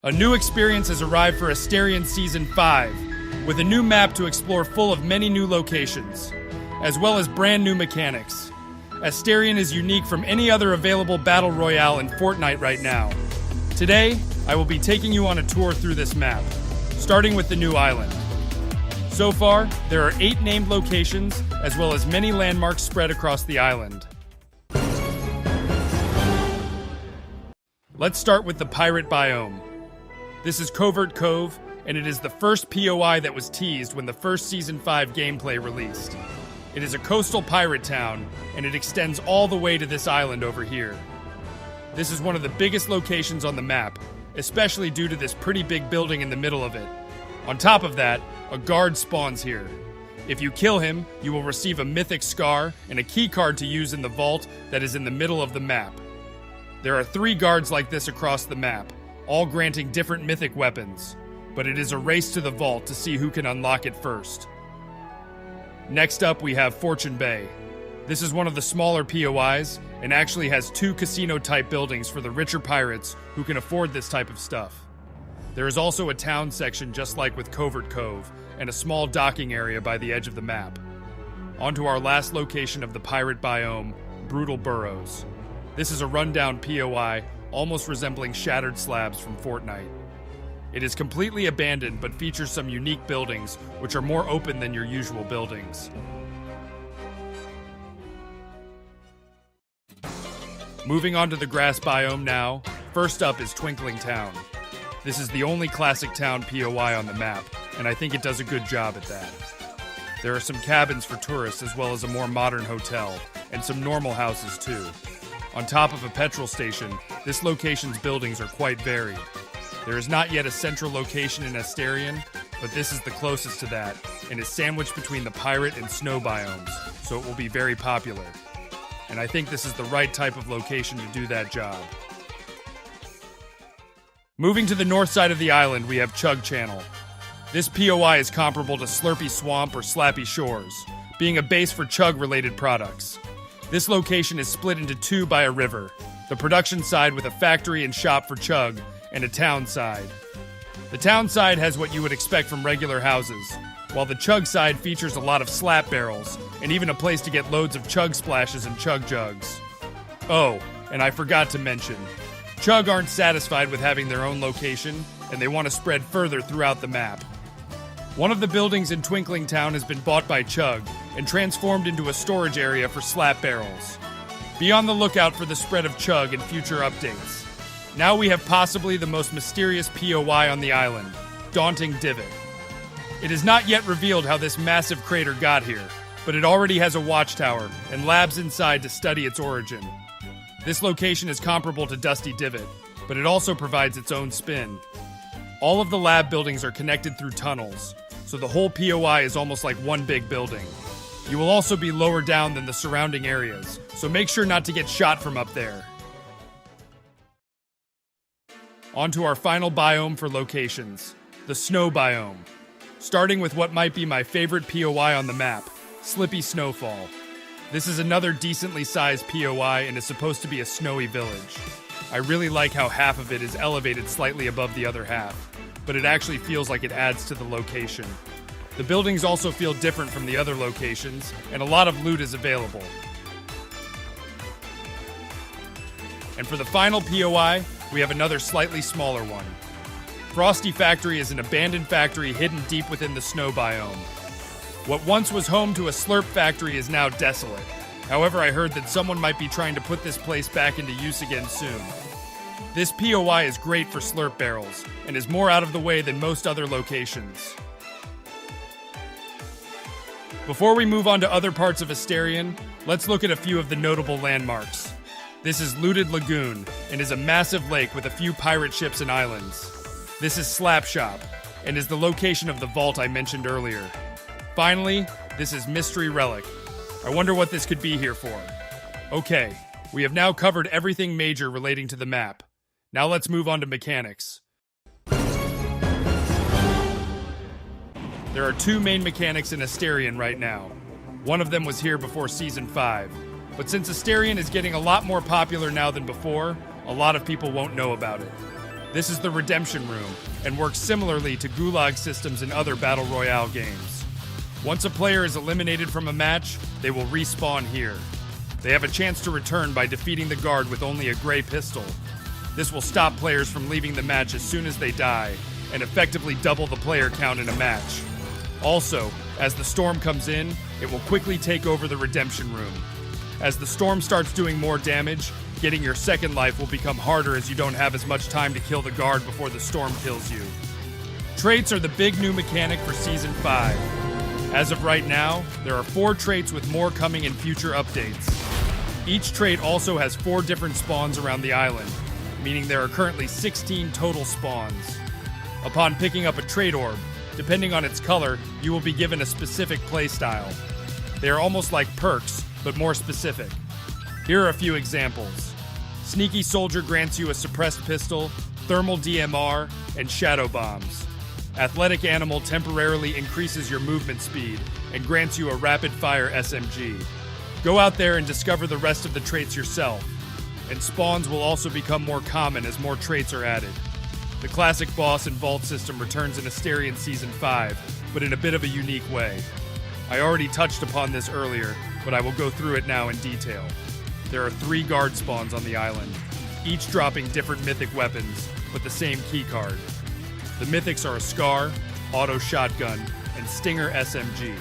A new experience has arrived for Asterion Season 5, with a new map to explore full of many new locations, as well as brand new mechanics. Asterion is unique from any other available Battle Royale in Fortnite right now. Today, I will be taking you on a tour through this map, starting with the new island. So far, there are 8 named locations, as well as many landmarks spread across the island. Let's start with the Pirate Biome. This is Covert Cove, and it is the first POI that was teased when the first Season 5 gameplay released. It is a coastal pirate town, and it extends all the way to this island over here. This is one of the biggest locations on the map, especially due to this pretty big building in the middle of it. On top of that, a guard spawns here. If you kill him, you will receive a mythic scar and a key card to use in the vault that is in the middle of the map. There are 3 guards like this across the map, all granting different mythic weapons, but it is a race to the vault to see who can unlock it first. Next up, we have Fortune Bay. This is one of the smaller POIs, and actually has 2 casino-type buildings for the richer pirates who can afford this type of stuff. There is also a town section just like with Covert Cove, and a small docking area by the edge of the map. On to our last location of the Pirate Biome, Brutal Burrows. This is a rundown POI, almost resembling shattered slabs from Fortnite. It is completely abandoned, but features some unique buildings, which are more open than your usual buildings. Moving on to the grass biome now, first up is Twinkling Town. This is the only classic town POI on the map, and I think it does a good job at that. There are some cabins for tourists as well as a more modern hotel, and some normal houses too. On top of a petrol station, this location's buildings are quite varied. There is not yet a central location in Asterion, but this is the closest to that, and is sandwiched between the pirate and snow biomes, so it will be very popular. And I think this is the right type of location to do that job. Moving to the north side of the island, we have Chug Channel. This POI is comparable to Slurpy Swamp or Slappy Shores, being a base for Chug-related products. This location is split into 2 by a river, the production side with a factory and shop for Chug, and a town side. The town side has what you would expect from regular houses, while the Chug side features a lot of slap barrels, and even a place to get loads of Chug splashes and Chug jugs. Oh, and I forgot to mention, Chug aren't satisfied with having their own location, and they want to spread further throughout the map. One of the buildings in Twinkling Town has been bought by Chug, and transformed into a storage area for slap barrels. Be on the lookout for the spread of Chug in future updates. Now we have possibly the most mysterious POI on the island, Daunting Divot. It is not yet revealed how this massive crater got here, but it already has a watchtower and labs inside to study its origin. This location is comparable to Dusty Divot, but it also provides its own spin. All of the lab buildings are connected through tunnels, so the whole POI is almost like one big building. You will also be lower down than the surrounding areas, so make sure not to get shot from up there. On to our final biome for locations, the Snow Biome. Starting with what might be my favorite POI on the map, Slippy Snowfall. This is another decently sized POI and is supposed to be a snowy village. I really like how half of it is elevated slightly above the other half, but it actually feels like it adds to the location. The buildings also feel different from the other locations, and a lot of loot is available. And for the final POI, we have another slightly smaller one. Frosty Factory is an abandoned factory hidden deep within the snow biome. What once was home to a slurp factory is now desolate. However, I heard that someone might be trying to put this place back into use again soon. This POI is great for slurp barrels, and is more out of the way than most other locations. Before we move on to other parts of Asterion, let's look at a few of the notable landmarks. This is Looted Lagoon, and is a massive lake with a few pirate ships and islands. This is Slapshop, and is the location of the vault I mentioned earlier. Finally, this is Mystery Relic. I wonder what this could be here for. Okay, we have now covered everything major relating to the map. Now let's move on to mechanics. There are 2 main mechanics in Asterion right now. One of them was here before Season 5. But since Asterion is getting a lot more popular now than before, a lot of people won't know about it. This is the Redemption Room, and works similarly to Gulag systems in other Battle Royale games. Once a player is eliminated from a match, they will respawn here. They have a chance to return by defeating the guard with only a gray pistol. This will stop players from leaving the match as soon as they die, and effectively double the player count in a match. Also, as the storm comes in, it will quickly take over the Redemption Room. As the storm starts doing more damage, getting your second life will become harder as you don't have as much time to kill the guard before the storm kills you. Traits are the big new mechanic for Season 5. As of right now, there are 4 traits with more coming in future updates. Each trait also has 4 different spawns around the island, meaning there are currently 16 total spawns. Upon picking up a trait orb, depending on its color, you will be given a specific playstyle. They are almost like perks, but more specific. Here are a few examples. Sneaky Soldier grants you a suppressed pistol, thermal DMR, and shadow bombs. Athletic Animal temporarily increases your movement speed and grants you a rapid-fire SMG. Go out there and discover the rest of the traits yourself. And spawns will also become more common as more traits are added. The classic boss and vault system returns in Asterion Season 5, but in a bit of a unique way. I already touched upon this earlier, but I will go through it now in detail. There are 3 guard spawns on the island, each dropping different mythic weapons, but the same keycard. The mythics are a Scar, Auto Shotgun, and Stinger SMG.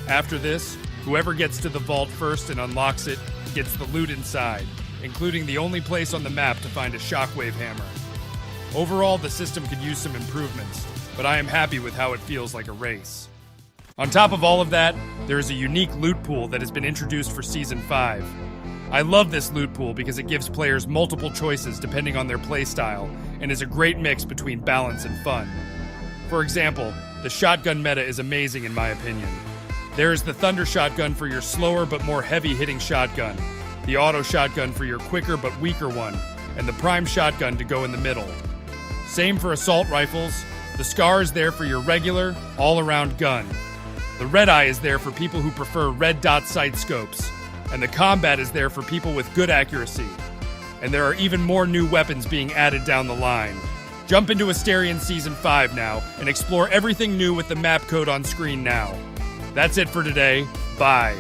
After this, whoever gets to the vault first and unlocks it gets the loot inside, including the only place on the map to find a Shockwave Hammer. Overall, the system could use some improvements, but I am happy with how it feels like a race. On top of all of that, there is a unique loot pool that has been introduced for Season 5. I love this loot pool because it gives players multiple choices depending on their playstyle, and is a great mix between balance and fun. For example, the shotgun meta is amazing in my opinion. There is the Thunder Shotgun for your slower but more heavy-hitting shotgun, the Auto Shotgun for your quicker but weaker one, and the Prime Shotgun to go in the middle. Same for assault rifles. The Scar is there for your regular, all-around gun. The Red Eye is there for people who prefer red dot sight scopes, and the Combat is there for people with good accuracy. And there are even more new weapons being added down the line. Jump into Asterion Season 5 now, and explore everything new with the map code on screen now. That's it for today. Bye.